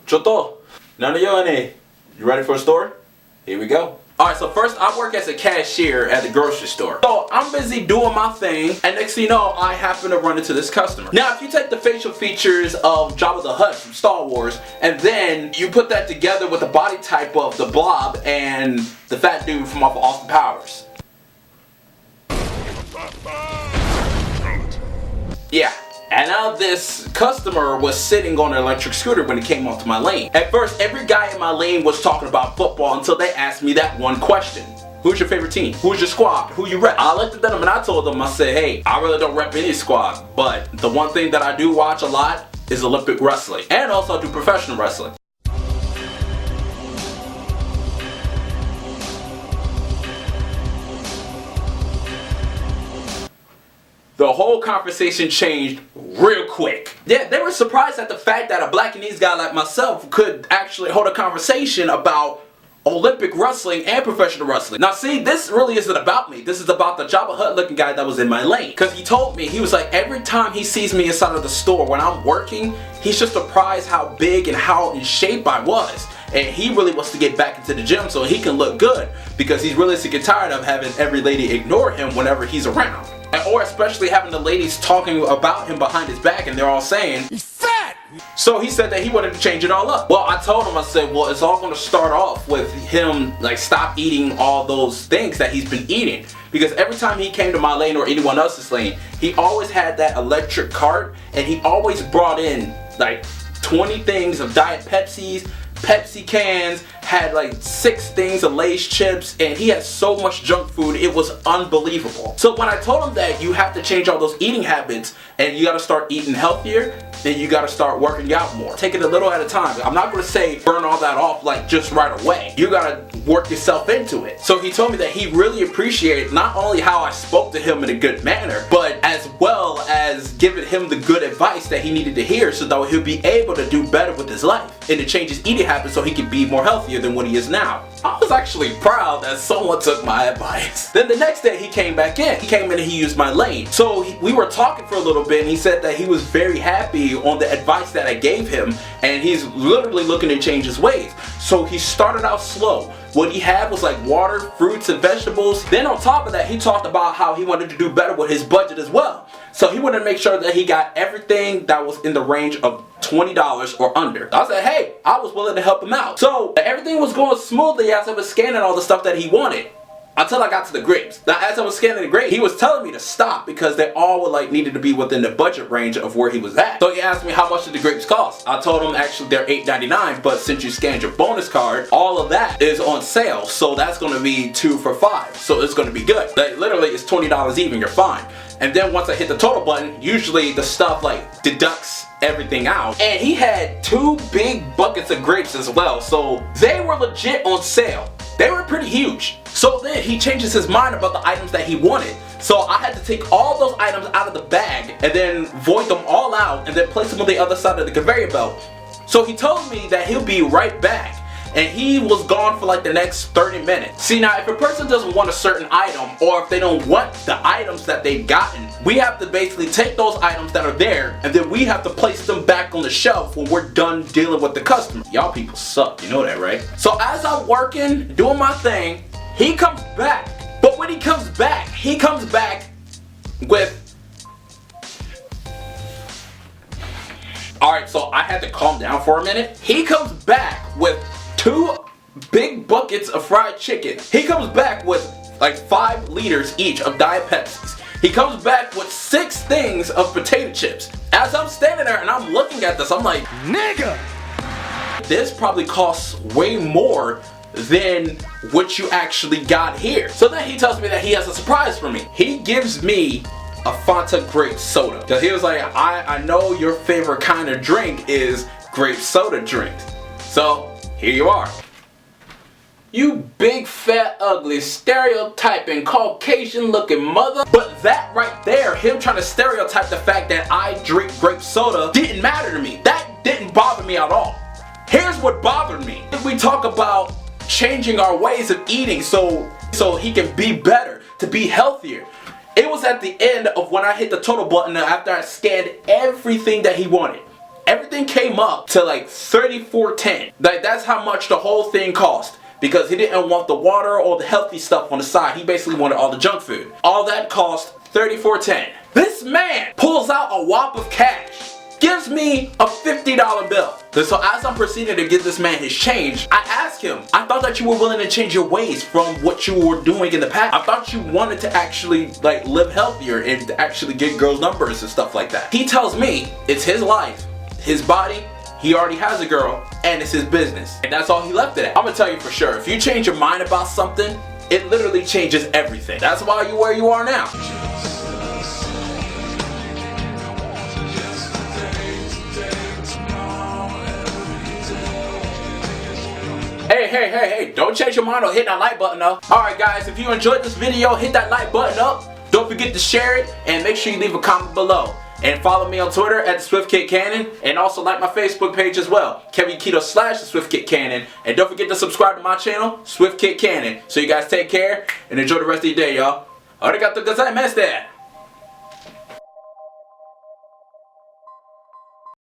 Choto, nanayone. You ready for a story? Here we go. Alright, so first I work as a cashier at the grocery store. So I'm busy doing my thing, and next thing you know, I happen to run into this customer. Now, if you take the facial features of Jabba the Hutt from Star Wars, and then you put that together with the body type of the Blob and the fat dude from off of Austin Powers. Yeah. And now this customer was sitting on an electric scooter when he came onto my lane. At first, every guy in my lane was talking about football until they asked me that one question. Who's your favorite team? Who's your squad? Who you rep? I looked at them and I told them, I said, hey, I really don't rep any squad, but the one thing that I do watch a lot is Olympic wrestling. And also I do professional wrestling. The whole conversation changed real quick. Yeah, they were surprised at the fact that a Blackanese guy like myself could actually hold a conversation about Olympic wrestling and professional wrestling. Now see, this really isn't about me. This is about the Jabba Hutt looking guy that was in my lane. Because he told me, he was like, every time he sees me inside of the store when I'm working, he's just surprised how big and how in shape I was. And he really wants to get back into the gym so he can look good, because he's really sick and tired of having every lady ignore him whenever he's around. Or especially having the ladies talking about him behind his back and they're all saying, he's fat! So he said that he wanted to change it all up. Well, I told him, I said, well, it's all going to start off with him, like, stop eating all those things that he's been eating. Because every time he came to my lane or anyone else's lane, he always had that electric cart, and he always brought in, like, 20 things of Diet Pepsis, Pepsi cans, had like 6 things of Lay's chips, and he had so much junk food, it was unbelievable. So when I told him that you have to change all those eating habits and you gotta start eating healthier, then you gotta start working out more. Take it a little at a time. I'm not gonna say burn all that off like just right away. You gotta work yourself into it. So he told me that he really appreciated not only how I spoke to him in a good manner, but as well as giving him the good advice that he needed to hear so that he'll be able to do better with his life and to change his eating habits so he can be more healthier than what he is now. I was actually proud that someone took my advice. Then the next day he came back in. He came in and he used my lane. So we were talking for a little bit, and he said that he was very happy on the advice that I gave him, and he's literally looking to change his ways. So he started out slow. What he had was like water, fruits, and vegetables. Then on top of that, he talked about how he wanted to do better with his budget as well. So he wanted to make sure that he got everything that was in the range of $20 or under. I said, hey, I was willing to help him out. So everything was going smoothly as I was scanning all the stuff that he wanted, until I got to the grapes. Now, as I was scanning the grapes, he was telling me to stop because they all were like needed to be within the budget range of where he was at. So he asked me how much did the grapes cost. I told him actually they're $8.99, but since you scanned your bonus card, all of that is on sale. So that's gonna be 2 for $5. So it's gonna be good. Like literally it's $20 even, you're fine. And then once I hit the total button, usually the stuff like deducts everything out. And he had 2 big buckets of grapes as well. So they were legit on sale. They were pretty huge. So then he changes his mind about the items that he wanted. So I had to take all those items out of the bag and then void them all out and then place them on the other side of the conveyor belt. So he told me that he'll be right back. And he was gone for like the next 30 minutes. See, now if a person doesn't want a certain item, or if they don't want the items that they've gotten, we have to basically take those items that are there and then we have to place them back on the shelf when we're done dealing with the customer. Y'all people suck, you know that, right? So as I'm working, doing my thing, he comes back. But when he comes back with... Alright, so I had to calm down for a minute. He comes back with 2 big buckets of fried chicken. He comes back with like 5 liters each of Diet Pepsis. He comes back with 6 things of potato chips. As I'm standing there and I'm looking at this, I'm like, nigga! This probably costs way more than what you actually got here. So then he tells me that he has a surprise for me. He gives me a Fanta grape soda. Cause he was like, I know your favorite kind of drink is grape soda drink. So here you are. You big fat ugly stereotyping Caucasian looking mother. But that right there, him trying to stereotype the fact that I drink grape soda, didn't matter to me. That didn't bother me at all. Here's what bothered me. We talk about changing our ways of eating so he can be better, to be healthier. It was at the end of when I hit the total button after I scanned everything that he wanted. Everything everything came up to like $34.10. Like, that's how much the whole thing cost. Because he didn't want the water or the healthy stuff on the side. He basically wanted all the junk food. All that cost $34.10. This man pulls out a whop of cash, gives me a $50 bill. So as I'm proceeding to give this man his change, I asked him, I thought that you were willing to change your ways from what you were doing in the past. I thought you wanted to actually like live healthier and actually get girls' numbers and stuff like that. He tells me it's his life, his body, he already has a girl, and it's his business. And that's all he left it at. I'm gonna tell you for sure, if you change your mind about something, it literally changes everything. That's why you're where you are now. Hey, don't change your mind or hit that like button though. Alright guys, if you enjoyed this video, hit that like button up. Don't forget to share it, and make sure you leave a comment below. And follow me on Twitter at SwiftKidCannon, and also like my Facebook page as well, KevinKeto/SwiftKidCannon. And don't forget to subscribe to my channel, SwiftKidCannon. So you guys take care and enjoy the rest of your day, y'all. Arigatou gozaimasu.